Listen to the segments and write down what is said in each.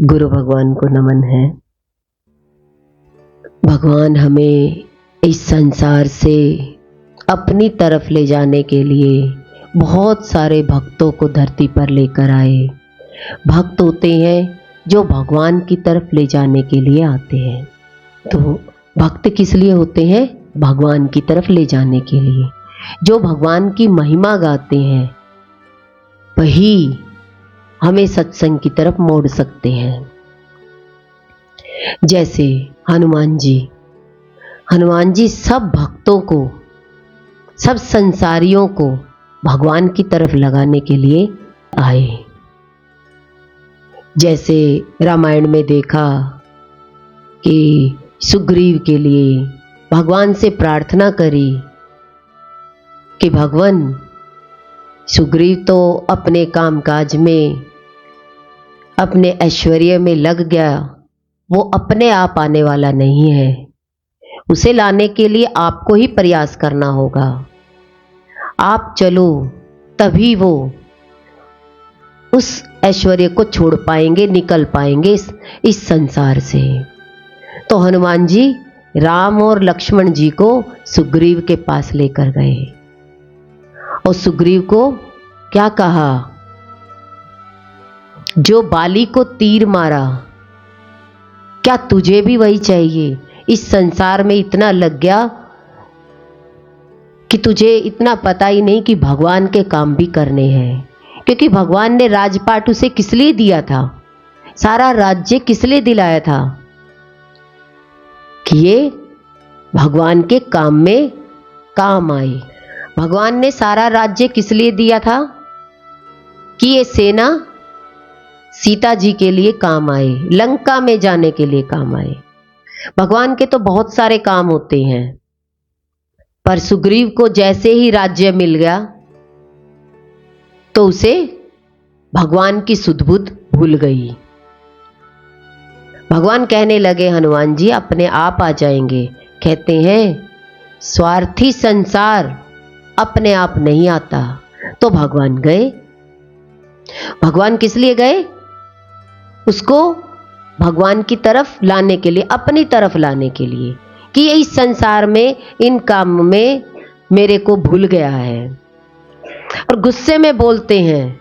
गुरु भगवान को नमन है। भगवान हमें इस संसार से अपनी तरफ ले जाने के लिए बहुत सारे भक्तों को धरती पर लेकर आए। भक्त होते हैं जो भगवान की तरफ ले जाने के लिए आते हैं। तो भक्त किस लिए होते हैं? भगवान की तरफ ले जाने के लिए। जो भगवान की महिमा गाते हैं वही हमें सत्संग की तरफ मोड़ सकते हैं। जैसे हनुमान जी सब भक्तों को, सब संसारियों को भगवान की तरफ लगाने के लिए आए। जैसे रामायण में देखा कि सुग्रीव के लिए भगवान से प्रार्थना करी कि भगवान, सुग्रीव तो अपने कामकाज में, अपने ऐश्वर्य में लग गया, वो अपने आप आने वाला नहीं है, उसे लाने के लिए आपको ही प्रयास करना होगा। आप चलो तभी वो उस ऐश्वर्य को छोड़ पाएंगे, निकल पाएंगे इस संसार से। तो हनुमान जी राम और लक्ष्मण जी को सुग्रीव के पास लेकर गए और सुग्रीव को क्या कहा? जो बाली को तीर मारा, क्या तुझे भी वही चाहिए? इस संसार में इतना लग गया कि तुझे इतना पता ही नहीं कि भगवान के काम भी करने हैं। क्योंकि भगवान ने राजपाट उसे किस लिए दिया था? सारा राज्य किस लिए दिलाया था? कि ये भगवान के काम में काम आए। भगवान ने सारा राज्य किस लिए दिया था? कि ये सेना सीता जी के लिए काम आए, लंका में जाने के लिए काम आए। भगवान के तो बहुत सारे काम होते हैं, पर सुग्रीव को जैसे ही राज्य मिल गया तो उसे भगवान की सुध-बुध भूल गई। भगवान कहने लगे हनुमान जी अपने आप आ जाएंगे। कहते हैं स्वार्थी संसार अपने आप नहीं आता। तो भगवान गए। भगवान किस लिए गए? उसको भगवान की तरफ लाने के लिए, अपनी तरफ लाने के लिए, कि इस संसार में, इन काम में मेरे को भूल गया है। और गुस्से में बोलते हैं,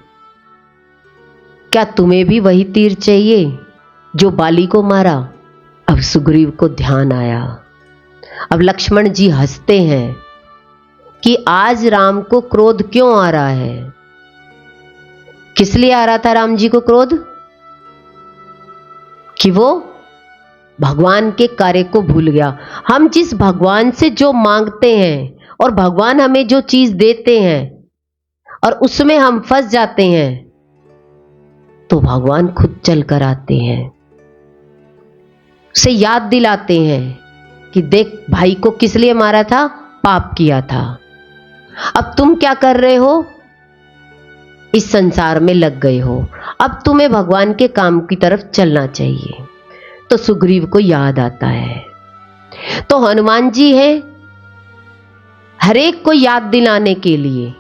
क्या तुम्हें भी वही तीर चाहिए जो बाली को मारा? अब सुग्रीव को ध्यान आया। अब लक्ष्मण जी हंसते हैं कि आज राम को क्रोध क्यों आ रहा है। किस लिए आ रहा था राम जी को क्रोध? कि वो भगवान के कार्य को भूल गया। हम जिस भगवान से जो मांगते हैं और भगवान हमें जो चीज देते हैं और उसमें हम फंस जाते हैं, तो भगवान खुद चल कर आते हैं, उसे याद दिलाते हैं कि देख भाई को किस लिए मारा था? पाप किया था। अब तुम क्या कर रहे हो? इस संसार में लग गए हो। अब तुम्हें भगवान के काम की तरफ चलना चाहिए। तो सुग्रीव को याद आता है। तो हनुमान जी हैं हरेक को याद दिलाने के लिए,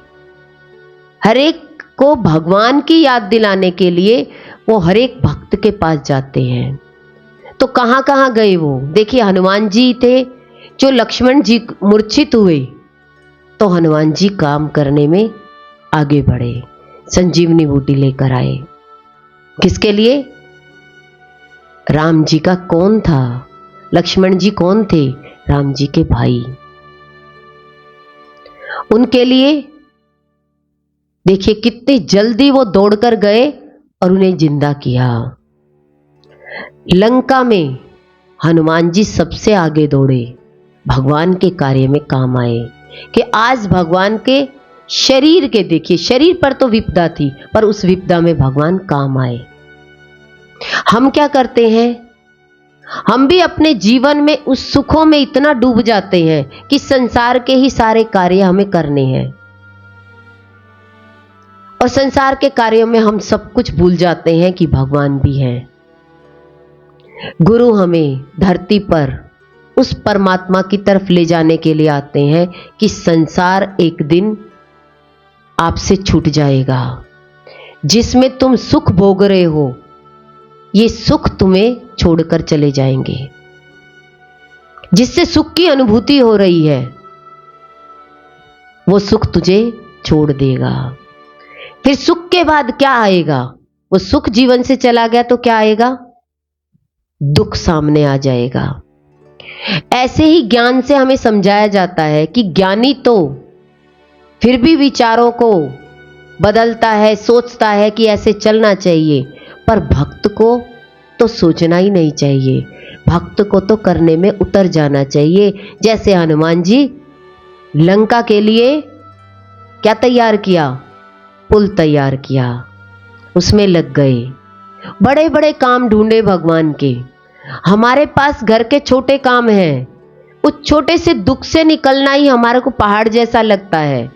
हरेक को भगवान की याद दिलाने के लिए वो हरेक भक्त के पास जाते हैं। तो कहां कहां गए वो? देखिए हनुमान जी थे जो लक्ष्मण जी मूर्छित हुए, तो हनुमान जी काम करने में आगे बढ़े, संजीवनी बूटी लेकर आए। किसके लिए? राम जी का कौन था? लक्ष्मण जी कौन थे? राम जी के भाई। उनके लिए देखिए कितनी जल्दी वो दौड़कर गए और उन्हें जिंदा किया। लंका में हनुमान जी सबसे आगे दौड़े, भगवान के कार्य में काम आए। कि आज भगवान के शरीर के, देखिए शरीर पर तो विपदा थी, पर उस विपदा में भगवान काम आए। हम क्या करते हैं? हम भी अपने जीवन में उस सुखों में इतना डूब जाते हैं कि संसार के ही सारे कार्य हमें करने हैं, और संसार के कार्यों में हम सब कुछ भूल जाते हैं कि भगवान भी हैं। गुरु हमें धरती पर उस परमात्मा की तरफ ले जाने के लिए आते हैं कि संसार एक दिन आपसे छूट जाएगा। जिसमें तुम सुख भोग रहे हो ये सुख तुम्हें छोड़कर चले जाएंगे। जिससे सुख की अनुभूति हो रही है वो सुख तुझे छोड़ देगा। फिर सुख के बाद क्या आएगा? वो सुख जीवन से चला गया तो क्या आएगा? दुख सामने आ जाएगा। ऐसे ही ज्ञान से हमें समझाया जाता है कि ज्ञानी तो फिर भी विचारों को बदलता है, सोचता है कि ऐसे चलना चाहिए, पर भक्त को तो सोचना ही नहीं चाहिए। भक्त को तो करने में उतर जाना चाहिए। जैसे हनुमान जी लंका के लिए क्या तैयार किया? पुल तैयार किया, उसमें लग गए। बड़े बड़े काम ढूंढे भगवान के। हमारे पास घर के छोटे काम हैं, उस छोटे से दुख से निकलना ही हमारे को पहाड़ जैसा लगता है।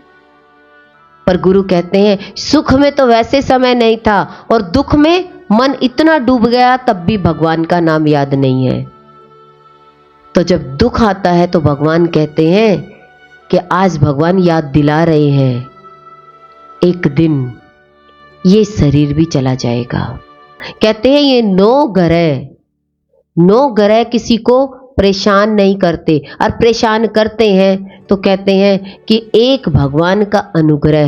पर गुरु कहते हैं सुख में तो वैसे समय नहीं था और दुख में मन इतना डूब गया तब भी भगवान का नाम याद नहीं है। तो जब दुख आता है तो भगवान कहते हैं कि आज भगवान याद दिला रहे हैं, एक दिन ये शरीर भी चला जाएगा। कहते हैं ये नौ ग्रह किसी को परेशान नहीं करते, और परेशान करते हैं तो कहते हैं कि एक भगवान का अनुग्रह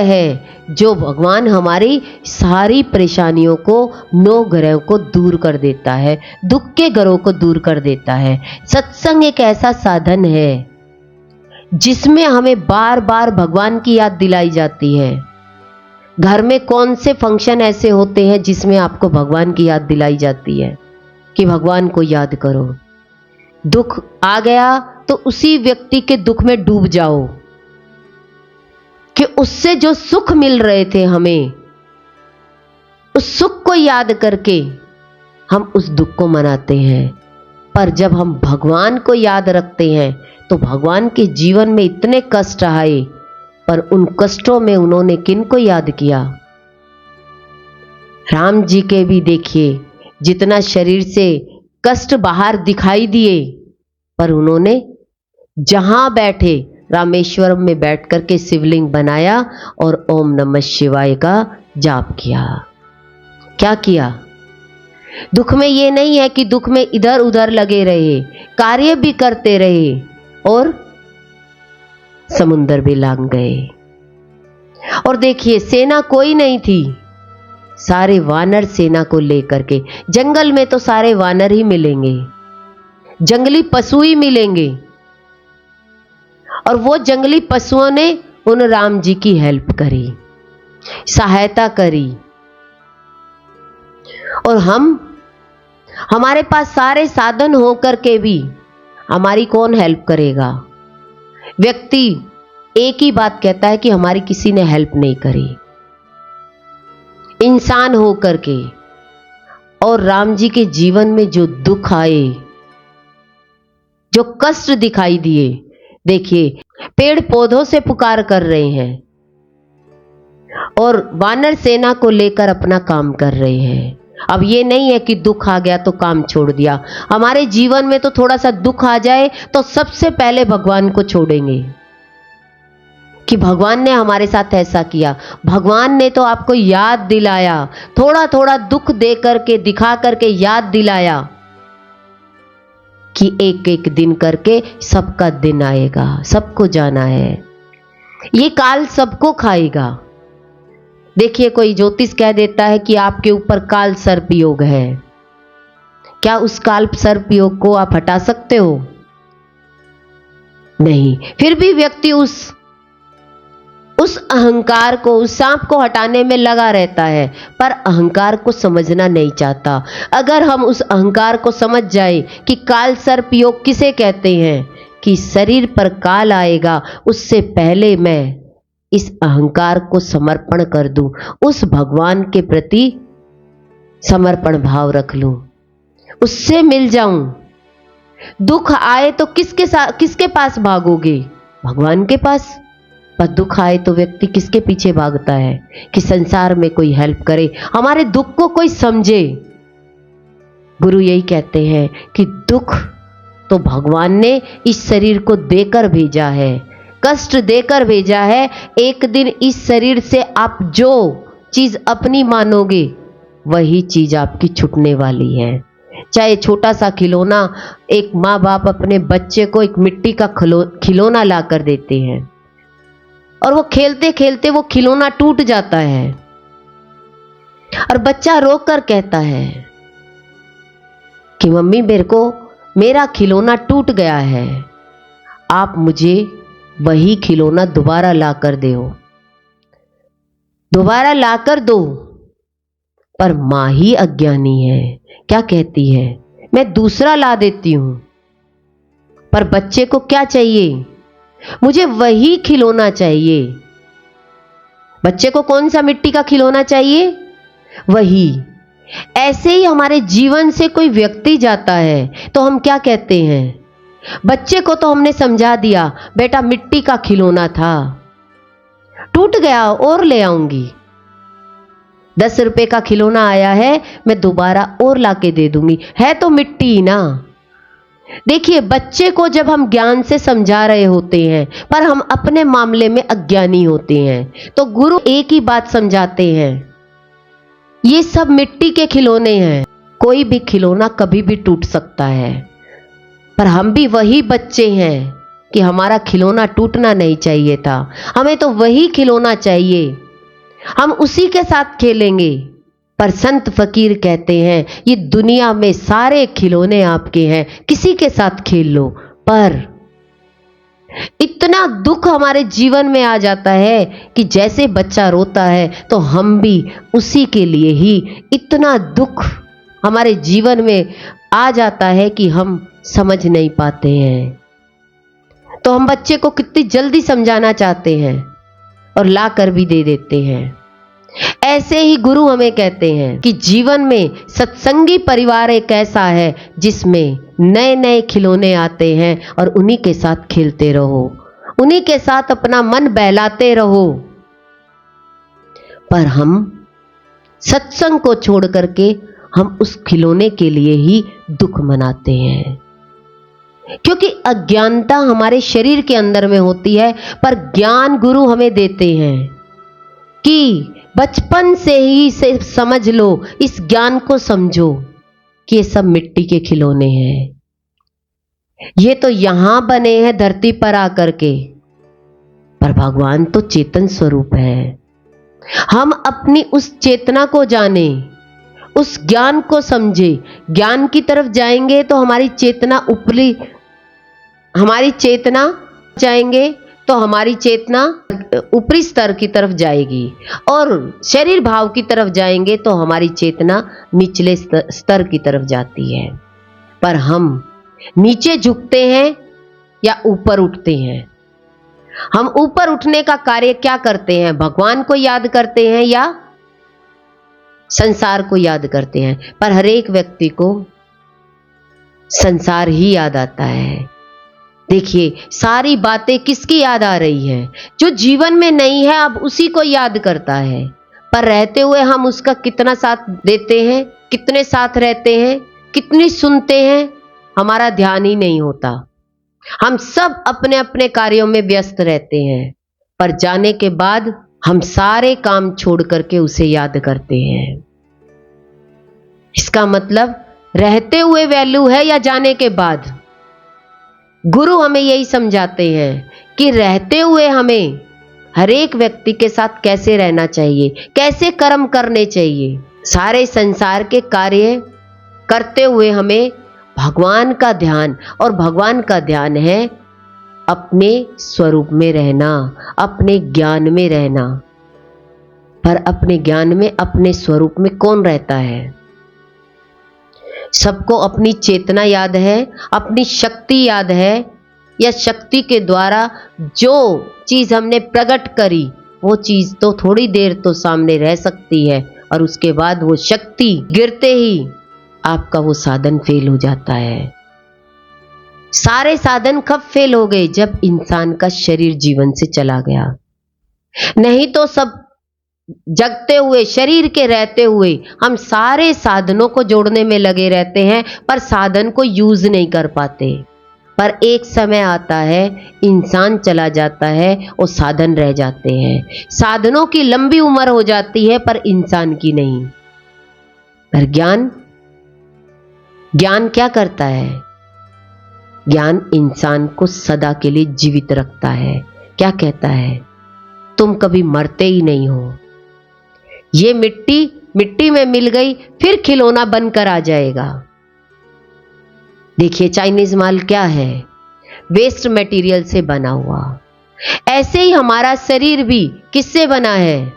है जो भगवान हमारी सारी परेशानियों को, 9 ग्रहों को दूर कर देता है, दुख के ग्रहों को दूर कर देता है। सत्संग एक ऐसा साधन है जिसमें हमें बार बार भगवान की याद दिलाई जाती है। घर में कौन से फंक्शन ऐसे होते हैं जिसमें आपको भगवान की याद दिलाई जाती है कि भगवान को याद करो। दुख आ गया तो उसी व्यक्ति के दुख में डूब जाओ कि उससे जो सुख मिल रहे थे हमें, उस सुख को याद करके हम उस दुख को मनाते हैं। पर जब हम भगवान को याद रखते हैं तो भगवान के जीवन में इतने कष्ट आए, पर उन कष्टों में उन्होंने किन को याद किया? राम जी के भी देखिए जितना शरीर से कष्ट बाहर दिखाई दिए, पर उन्होंने जहां बैठे रामेश्वरम में बैठ करके शिवलिंग बनाया और ओम नमः शिवाय का जाप किया। क्या किया? दुख में ये नहीं है कि दुख में इधर उधर लगे रहे, कार्य भी करते रहे और समुंदर भी लांग गए। और देखिए सेना कोई नहीं थी, सारे वानर सेना को लेकर के। जंगल में तो सारे वानर ही मिलेंगे, जंगली पशु ही मिलेंगे, और वो जंगली पशुओं ने उन राम जी की हेल्प करी, सहायता करी। और हमारे पास सारे साधन हो करके भी हमारी कौन हेल्प करेगा? व्यक्ति एक ही बात कहता है कि हमारी किसी ने हेल्प नहीं करी, इंसान हो करके। और राम जी के जीवन में जो दुख आए, जो कष्ट दिखाई दिए, देखिए पेड़ पौधों से पुकार कर रहे हैं और वानर सेना को लेकर अपना काम कर रहे हैं। अब ये नहीं है कि दुख आ गया तो काम छोड़ दिया। हमारे जीवन में तो थोड़ा सा दुख आ जाए तो सबसे पहले भगवान को छोड़ेंगे कि भगवान ने हमारे साथ ऐसा किया। भगवान ने तो आपको याद दिलाया, थोड़ा थोड़ा दुख दे करके, दिखा करके याद दिलाया कि एक एक दिन करके सबका दिन आएगा, सबको जाना है, ये काल सबको खाएगा। देखिए कोई ज्योतिष कह देता है कि आपके ऊपर काल सर्प योग है, क्या उस काल सर्प योग को आप हटा सकते हो? नहीं। फिर भी व्यक्ति उस अहंकार को, उस सांप को हटाने में लगा रहता है, पर अहंकार को समझना नहीं चाहता। अगर हम उस अहंकार को समझ जाए कि काल सर्प योग किसे कहते हैं, कि शरीर पर काल आएगा उससे पहले मैं इस अहंकार को समर्पण कर दूं, उस भगवान के प्रति समर्पण भाव रख लूं, उससे मिल जाऊं। दुख आए तो किसके पास भागोगे? भगवान के पास। पर दुख आए तो व्यक्ति किसके पीछे भागता है? कि संसार में कोई हेल्प करे, हमारे दुख को कोई समझे। गुरु यही कहते हैं कि दुख तो भगवान ने इस शरीर को देकर भेजा है, कष्ट देकर भेजा है। एक दिन इस शरीर से आप जो चीज अपनी मानोगे वही चीज आपकी छूटने वाली है। चाहे छोटा सा खिलौना, एक माँ बाप अपने बच्चे को एक मिट्टी का खिलौना ला कर देते हैं और वो खेलते खेलते वो खिलौना टूट जाता है और बच्चा रो कर कहता है कि मम्मी मेरा खिलौना टूट गया है, आप मुझे वही खिलौना दोबारा ला कर दो, दोबारा ला कर दो। पर मां ही अज्ञानी है, क्या कहती है, मैं दूसरा ला देती हूं। पर बच्चे को क्या चाहिए, मुझे वही खिलौना चाहिए। बच्चे को कौन सा मिट्टी का खिलौना चाहिए, वही। ऐसे ही हमारे जीवन से कोई व्यक्ति जाता है तो हम क्या कहते हैं, बच्चे को तो हमने समझा दिया बेटा मिट्टी का खिलौना था, टूट गया और ले आऊंगी, 10 रुपए का खिलौना आया है, मैं दोबारा और लाके दे दूंगी, है तो मिट्टी ना। देखिए, बच्चे को जब हम ज्ञान से समझा रहे होते हैं पर हम अपने मामले में अज्ञानी होते हैं, तो गुरु एक ही बात समझाते हैं, ये सब मिट्टी के खिलौने हैं, कोई भी खिलौना कभी भी टूट सकता है। पर हम भी वही बच्चे हैं कि हमारा खिलौना टूटना नहीं चाहिए था, हमें तो वही खिलौना चाहिए, हम उसी के साथ खेलेंगे। पर संत फकीर कहते हैं ये दुनिया में सारे खिलौने आपके हैं, किसी के साथ खेल लो। पर इतना दुख हमारे जीवन में आ जाता है कि जैसे बच्चा रोता है तो हम भी उसी के लिए ही, इतना दुख हमारे जीवन में आ जाता है कि हम समझ नहीं पाते हैं। तो हम बच्चे को कितनी जल्दी समझाना चाहते हैं और ला कर भी दे देते हैं। ऐसे ही गुरु हमें कहते हैं कि जीवन में सत्संगी परिवार एक ऐसा है जिसमें नए नए खिलौने आते हैं और उन्हीं के साथ खेलते रहो, उन्हीं के साथ अपना मन बहलाते रहो। पर हम सत्संग को छोड़ करके हम उस खिलौने के लिए ही दुख मनाते हैं, क्योंकि अज्ञानता हमारे शरीर के अंदर में होती है। पर ज्ञान गुरु हमें देते हैं कि बचपन से ही से समझ लो, इस ज्ञान को समझो कि ये सब मिट्टी के खिलौने हैं, ये तो यहां बने हैं धरती पर आकर के, पर भगवान तो चेतन स्वरूप है। हम अपनी उस चेतना को जाने, उस ज्ञान को समझे, ज्ञान की तरफ जाएंगे तो हमारी चेतना ऊपरी स्तर की तरफ जाएगी, और शरीर भाव की तरफ जाएंगे तो हमारी चेतना निचले स्तर की तरफ जाती है। पर हम नीचे झुकते हैं या ऊपर उठते हैं? हम ऊपर उठने का कार्य क्या करते हैं, भगवान को याद करते हैं या संसार को याद करते हैं? पर हर एक व्यक्ति को संसार ही याद आता है। देखिए, सारी बातें किसकी याद आ रही है, जो जीवन में नहीं है अब उसी को याद करता है। पर रहते हुए हम उसका कितना साथ देते हैं, कितने साथ रहते हैं, कितनी सुनते हैं, हमारा ध्यान ही नहीं होता। हम सब अपने अपने कार्यों में व्यस्त रहते हैं, पर जाने के बाद हम सारे काम छोड़ करके उसे याद करते हैं। इसका मतलब रहते हुए वैल्यू है या जाने के बाद? गुरु हमें यही समझाते हैं कि रहते हुए हमें हर एक व्यक्ति के साथ कैसे रहना चाहिए, कैसे कर्म करने चाहिए। सारे संसार के कार्य करते हुए हमें भगवान का ध्यान, और भगवान का ध्यान है अपने स्वरूप में रहना, अपने ज्ञान में रहना। पर अपने ज्ञान में, अपने स्वरूप में कौन रहता है? सबको अपनी चेतना याद है, अपनी शक्ति याद है, या शक्ति के द्वारा जो चीज हमने प्रकट करी वो चीज तो थोड़ी देर तो सामने रह सकती है और उसके बाद वो शक्ति गिरते ही आपका वो साधन फेल हो जाता है। सारे साधन कब फेल हो गए? जब इंसान का शरीर जीवन से चला गया। नहीं तो सब जगते हुए, शरीर के रहते हुए हम सारे साधनों को जोड़ने में लगे रहते हैं, पर साधन को यूज नहीं कर पाते। पर एक समय आता है, इंसान चला जाता है और साधन रह जाते हैं। साधनों की लंबी उम्र हो जाती है पर इंसान की नहीं। पर ज्ञान, ज्ञान क्या करता है? ज्ञान इंसान को सदा के लिए जीवित रखता है। क्या कहता है? तुम कभी मरते ही नहीं हो। ये मिट्टी मिट्टी में मिल गई, फिर खिलौना बनकर आ जाएगा। देखिए चाइनीज माल क्या है? वेस्ट मटेरियल से बना हुआ। ऐसे ही हमारा शरीर भी किससे बना है?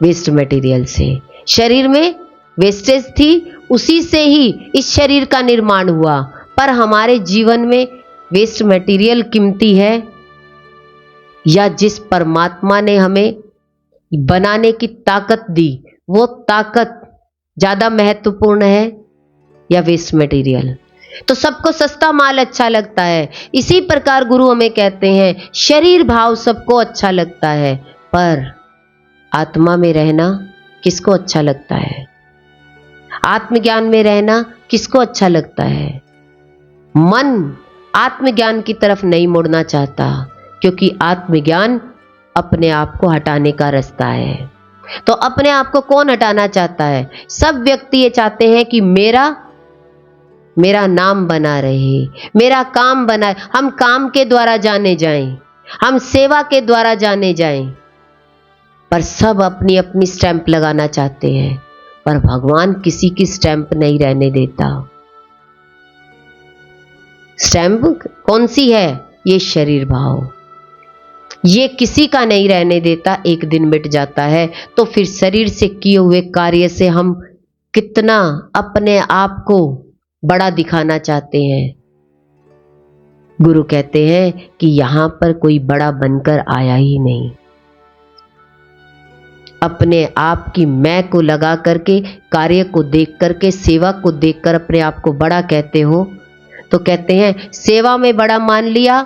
वेस्ट मटेरियल से। शरीर में वेस्टेज थी, उसी से ही इस शरीर का निर्माण हुआ। पर हमारे जीवन में वेस्ट मटेरियल कीमती है या जिस परमात्मा ने हमें बनाने की ताकत दी वो ताकत ज्यादा महत्वपूर्ण है या वेस्ट मटेरियल? तो सबको सस्ता माल अच्छा लगता है। इसी प्रकार गुरु हमें कहते हैं शरीर भाव सबको अच्छा लगता है, पर आत्मा में रहना किसको अच्छा लगता है? आत्मज्ञान में रहना किसको अच्छा लगता है? मन आत्मज्ञान की तरफ नहीं मुड़ना चाहता, क्योंकि आत्मज्ञान अपने आप को हटाने का रास्ता है। तो अपने आप को कौन हटाना चाहता है? सब व्यक्ति ये चाहते हैं कि मेरा नाम बना रहे, मेरा काम बना, हम काम के द्वारा जाने जाएं, हम सेवा के द्वारा जाने जाएं। पर सब अपनी अपनी स्टैंप लगाना चाहते हैं, पर भगवान किसी की स्टैंप नहीं रहने देता। स्टैंप कौन सी है? ये शरीर भाव, ये किसी का नहीं रहने देता, एक दिन मिट जाता है। तो फिर शरीर से किए हुए कार्य से हम कितना अपने आप को बड़ा दिखाना चाहते हैं। गुरु कहते हैं कि यहां पर कोई बड़ा बनकर आया ही नहीं। अपने आप की मैं को लगा करके, कार्य को देख करके, सेवा को देखकर अपने आप को बड़ा कहते हो, तो कहते हैं सेवा में बड़ा मान लिया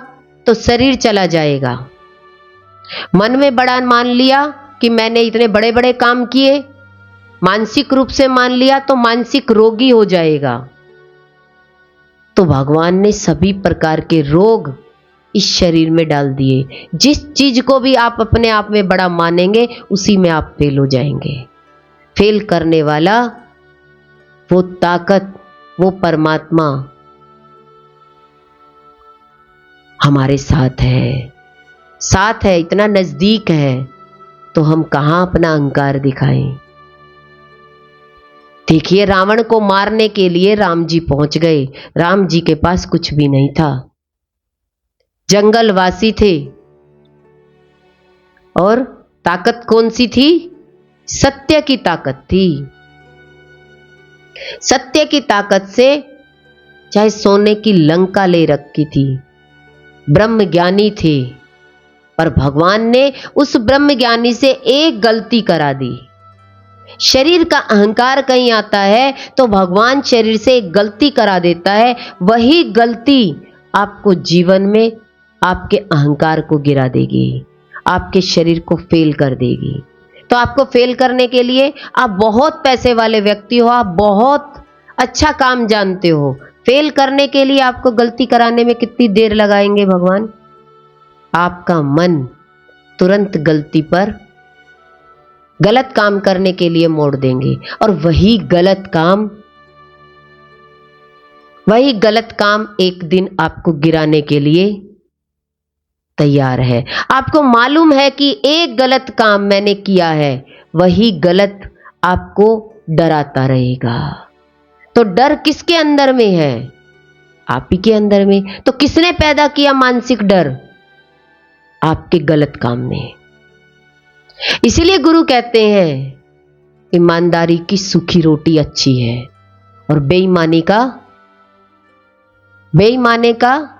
तो शरीर चला जाएगा। मन में बड़ा मान लिया कि मैंने इतने बड़े बड़े काम किए, मानसिक रूप से मान लिया तो मानसिक रोगी हो जाएगा। तो भगवान ने सभी प्रकार के रोग इस शरीर में डाल दिए। जिस चीज को भी आप अपने आप में बड़ा मानेंगे उसी में आप फेल हो जाएंगे। फेल करने वाला वो ताकत, वो परमात्मा हमारे साथ है, इतना नजदीक है, तो हम कहां अपना अहंकार दिखाएं। देखिए रावण को मारने के लिए राम जी पहुंच गए। राम जी के पास कुछ भी नहीं था, जंगलवासी थे, और ताकत कौन सी थी? सत्य की ताकत थी। सत्य की ताकत से चाहे सोने की लंका ले रखी थी, ब्रह्म ज्ञानी थे, पर भगवान ने उस ब्रह्म ज्ञानी से एक गलती करा दी। शरीर का अहंकार कहीं आता है तो भगवान शरीर से एक गलती करा देता है। वही गलती आपको जीवन में आपके अहंकार को गिरा देगी, आपके शरीर को फेल कर देगी। तो आपको फेल करने के लिए, आप बहुत पैसे वाले व्यक्ति हो, आप बहुत अच्छा काम जानते हो, फेल करने के लिए आपको गलती कराने में कितनी देर लगाएंगे भगवान? आपका मन तुरंत गलती पर, गलत काम करने के लिए मोड़ देंगे, और वही गलत काम एक दिन आपको गिराने के लिए तैयार है। आपको मालूम है कि एक गलत काम मैंने किया है, वही गलत आपको डराता रहेगा। तो डर किसके अंदर में है? आप ही के अंदर में। तो किसने पैदा किया मानसिक डर? आपके गलत काम में। इसीलिए गुरु कहते हैं ईमानदारी की सूखी रोटी अच्छी है, और बेईमानी का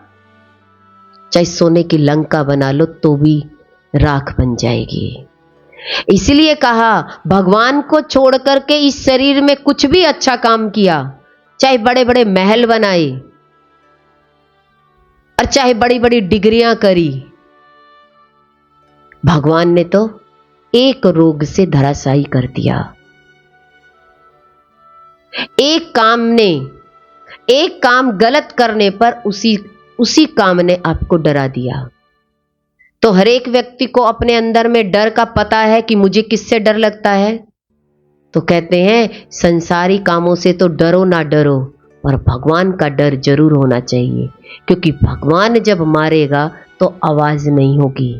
चाहे सोने की लंका बना लो तो भी राख बन जाएगी। इसलिए कहा भगवान को छोड़ करके इस शरीर में कुछ भी अच्छा काम किया, चाहे बड़े बड़े महल बनाए और चाहे बड़ी बड़ी डिग्रियां करी, भगवान ने तो एक रोग से धराशायी कर दिया। एक काम ने, एक काम गलत करने पर उसी काम ने आपको डरा दिया। तो हर एक व्यक्ति को अपने अंदर में डर का पता है कि मुझे किससे डर लगता है। तो कहते हैं संसारी कामों से तो डरो ना डरो, पर भगवान का डर जरूर होना चाहिए, क्योंकि भगवान जब मारेगा तो आवाज नहीं होगी।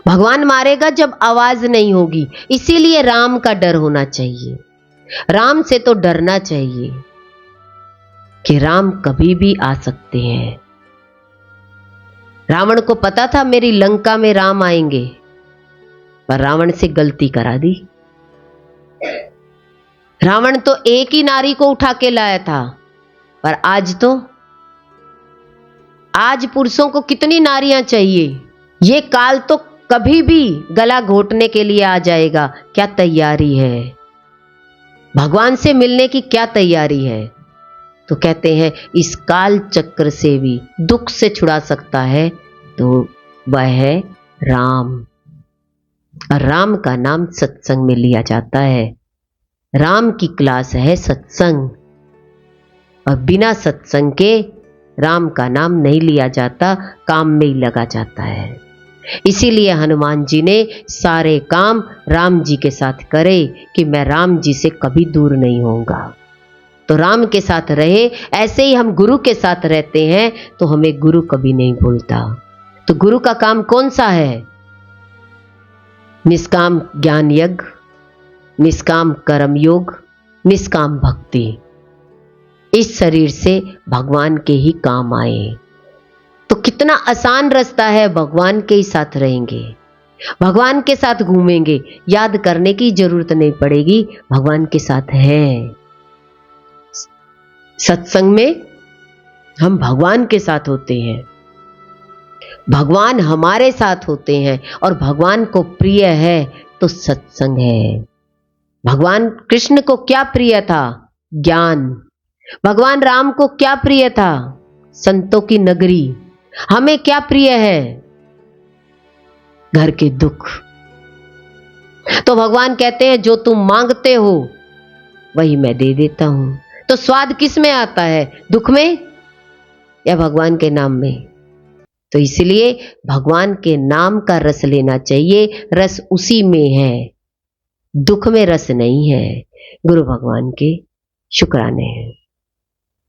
भगवान मारेगा जब आवाज नहीं होगी। इसीलिए राम का डर होना चाहिए। राम से तो डरना चाहिए कि राम कभी भी आ सकते हैं। रावण को पता था मेरी लंका में राम आएंगे, पर रावण से गलती करा दी। रावण तो एक ही नारी को उठा के लाया था, पर आज पुरुषों को कितनी नारियां चाहिए। ये काल तो कभी भी गला घोटने के लिए आ जाएगा। क्या तैयारी है? भगवान से मिलने की क्या तैयारी है? तो कहते हैं इस काल चक्र से भी दुख से छुड़ा सकता है तो वह है राम। और राम का नाम सत्संग में लिया जाता है। राम की क्लास है सत्संग, और बिना सत्संग के राम का नाम नहीं लिया जाता, काम में ही लगा जाता है। इसीलिए हनुमान जी ने सारे काम राम जी के साथ करे कि मैं राम जी से कभी दूर नहीं होऊंगा। तो राम के साथ रहे। ऐसे ही हम गुरु के साथ रहते हैं तो हमें गुरु कभी नहीं भूलता। तो गुरु का काम कौन सा है? निष्काम ज्ञान यज्ञ, निष्काम कर्म योग, निष्काम भक्ति। इस शरीर से भगवान के ही काम आए। तो कितना आसान रास्ता है। भगवान के ही साथ रहेंगे, भगवान के साथ घूमेंगे, याद करने की जरूरत नहीं पड़ेगी, भगवान के साथ हैं। सत्संग में हम भगवान के साथ होते हैं, भगवान हमारे साथ होते हैं, और भगवान को प्रिय है तो सत्संग है। भगवान कृष्ण को क्या प्रिय था? ज्ञान। भगवान राम को क्या प्रिय था? संतों की नगरी। हमें क्या प्रिय है? घर के दुख। तो भगवान कहते हैं जो तुम मांगते हो वही मैं दे देता हूं। तो स्वाद किस में आता है? दुख में या भगवान के नाम में? तो इसलिए भगवान के नाम का रस लेना चाहिए। रस उसी में है, दुख में रस नहीं है। गुरु भगवान के शुक्राने हैं।